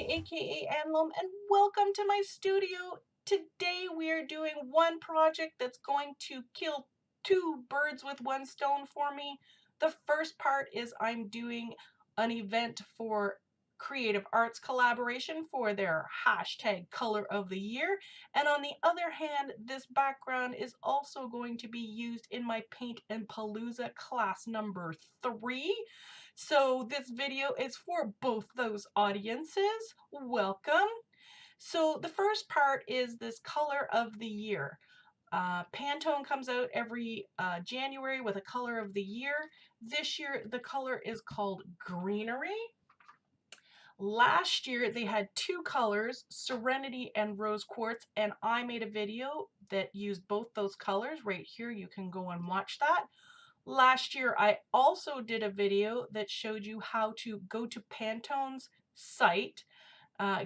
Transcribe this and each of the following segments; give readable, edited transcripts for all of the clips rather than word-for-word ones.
aka Anlum, and welcome to my studio. Today we are doing one project that's going to kill two birds with one stone for me. The first part is I'm doing an event for creative arts collaboration for their hashtag color of the year, and on the other hand, this background is also going to be used in my Paint and Palooza class number 3. So this video is for both those audiences. Welcome. So the first part is this color of the year. Pantone comes out every January with a color of the year. This year the color is called Greenery. Last year they had two colors, Serenity and Rose Quartz, and I made a video that used both those colors. Right here, you can go and watch that. Last year, I also did a video that showed you how to go to Pantone's site,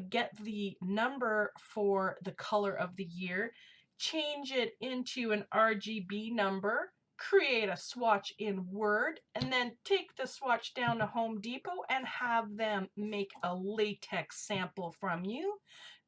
get the number for the color of the year, change it into an RGB number, create a swatch in Word, and then take the swatch down to Home Depot and have them make a latex sample from you.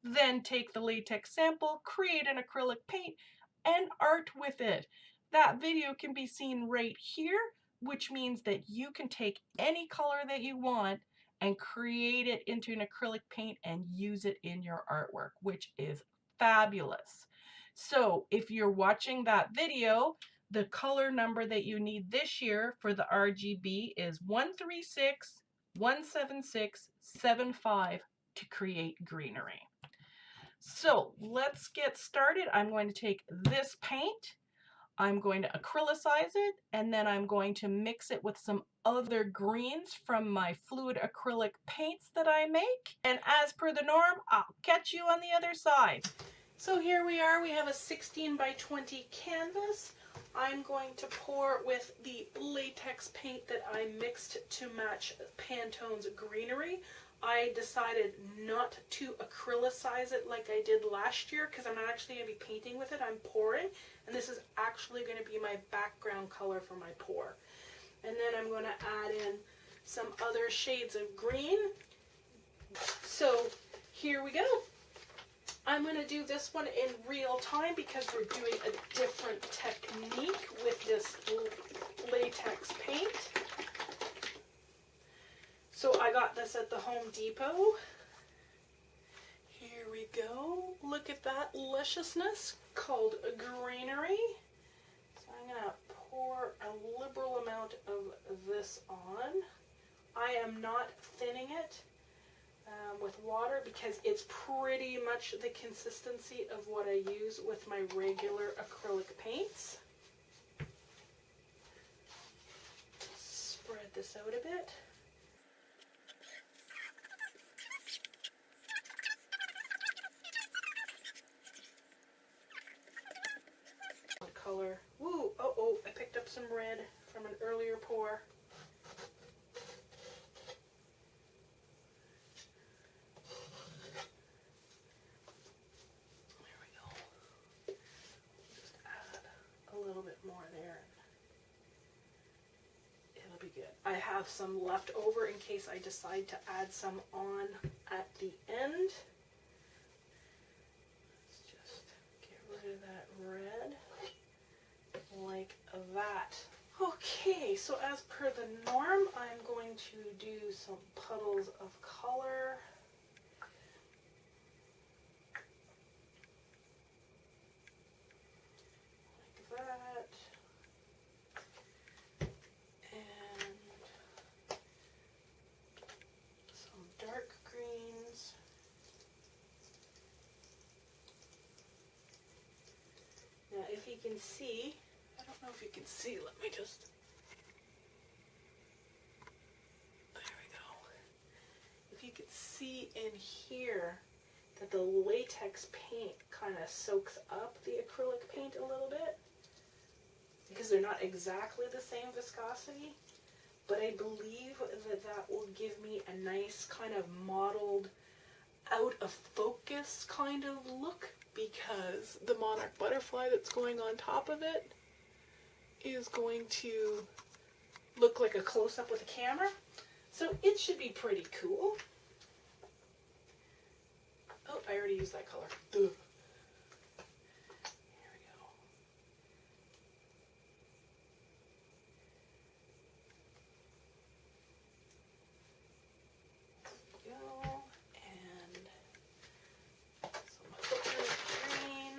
Then take the latex sample, create an acrylic paint, and art with it. That video can be seen right here, which means that you can take any color that you want and create it into an acrylic paint and use it in your artwork, which is fabulous. So if you're watching that video, the color number that you need this year for the RGB is 136-176-75 to create Greenery. So let's get started. I'm going to take this paint, I'm going to acrylicize it, and then I'm going to mix it with some other greens from my fluid acrylic paints that I make. And as per the norm, I'll catch you on the other side. So here we are, we have a 16 by 20 canvas. I'm going to pour with the latex paint that I mixed to match Pantone's Greenery. I decided not to acrylicize it like I did last year because I'm not actually going to be painting with it. I'm pouring, and this is actually going to be my background color for my pour. And then I'm going to add in some other shades of green. So here we go. I'm going to do this one in real time because we're doing a different technique with this latex paint. So I got this at the Home Depot. Here we go. Look at that lusciousness called Greenery. So I'm going to pour a liberal amount of this on. I am not thinning it with water because it's pretty much the consistency of what I use with my regular acrylic paints. Spread this out a bit. Color. Woo! Oh, I picked up some red from an earlier pour. There we go. Just add a little bit more there. It'll be good. I have some left over in case I decide to add some on at the end. Let's just get rid of that red. Like that. Okay, so as per the norm, I'm going to do some puddles of color. Like that. And some dark greens. Now if you can see, I don't know if you can see, let me just, there we go. If you can see in here that the latex paint kind of soaks up the acrylic paint a little bit, because they're not exactly the same viscosity, but I believe that that will give me a nice kind of mottled, out of focus kind of look, because the monarch butterfly that's going on top of it is going to look like a close-up with a camera. So it should be pretty cool. I already used that color. Ugh. Here we go. And some hooker green.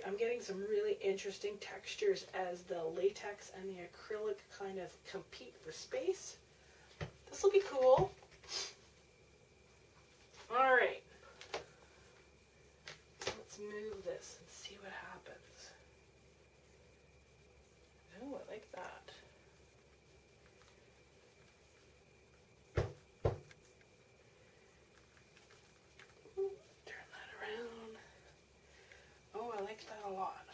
I'm getting some really interesting textures as the latex and the acrylic kind of compete for space. This will be cool. All right. Let's move this and see what happens. Oh, I like that. Ooh, turn that around. Oh, I like that a lot.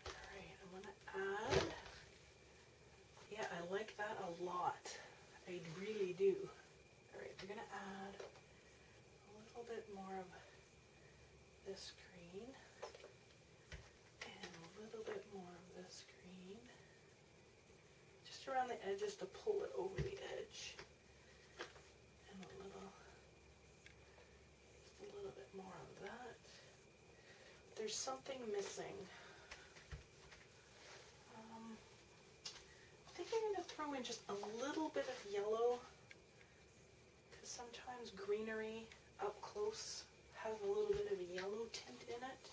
Alright, I'm going to add. Yeah, I like that a lot. I really do. Alright, we're going to add a little bit more of this green. And a little bit more of this green. Just around the edges to pull it over the edge. And a little bit more of that. There's something missing. I think I'm going to throw in just a little bit of yellow, because sometimes greenery up close has a little bit of a yellow tint in it.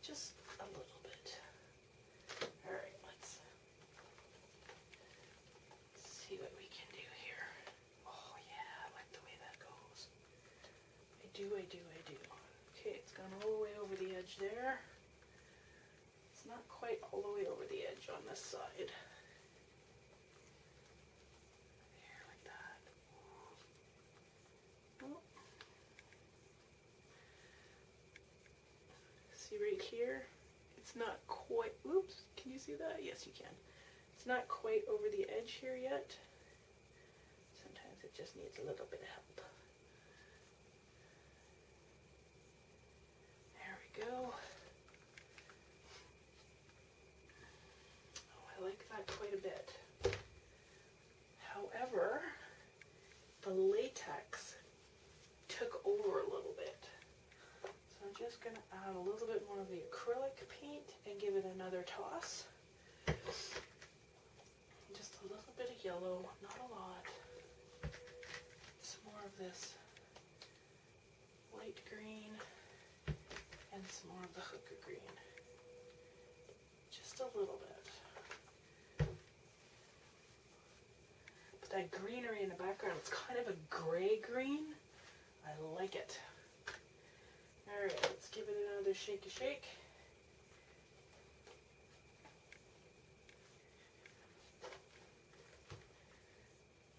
Just a little bit. Alright, let's see what we can do here. Oh yeah, I like the way that goes. I do. Okay, it's gone all the way over the edge there. It's not quite all the way over the edge on this side. There, like that. Oh. See right here? It's not quite, oops, can you see that? Yes, you can. It's not quite over the edge here yet. Sometimes it just needs a little bit of help. There we go. Oh, I like that quite a bit. However, the latex took over a little bit. So I'm just going to add a little bit more of the acrylic paint and give it another toss. Just a little bit of yellow, not a lot. Some more of this light green and some more of the hooker green. Just a little bit. But that greenery in the background, it's kind of a gray green. I like it. Alright, let's give it another shake.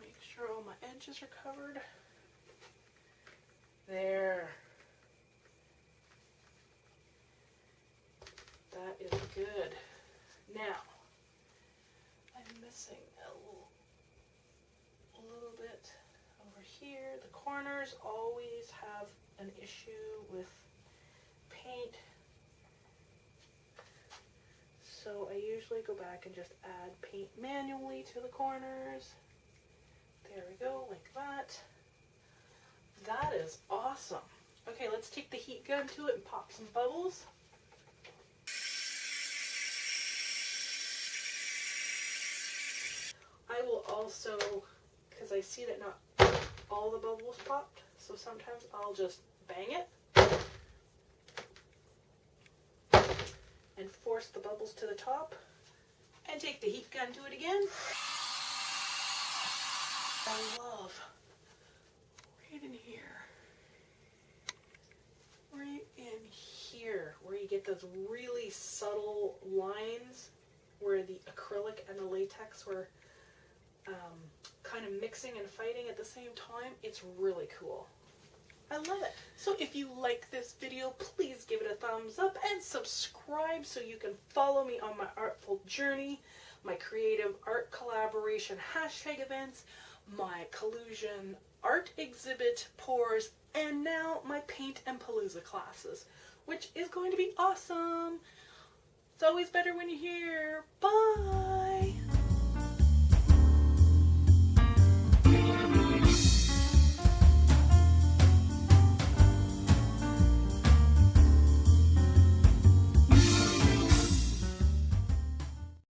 Make sure all my edges are covered. There. That is good. Now, I'm missing a little bit over here. The corners always have an issue with paint. So I usually go back and just add paint manually to the corners. There we go, like that. That is awesome. Okay, let's take the heat gun to it and pop some bubbles. I will also, because I see that not all the bubbles popped, so sometimes I'll just bang it and force the bubbles to the top and take the heat gun to it again. I love right in here where you get those really subtle lines where the acrylic and the latex were kind of mixing and fighting at the same time. It's really cool. I love it. So if you like this video, please give it a thumbs up and subscribe so you can follow me on my artful journey, my creative art collaboration hashtag events, my collusion art exhibit pours, and now my paint and Palooza classes, which is going to be awesome. It's always better when you're here. Bye!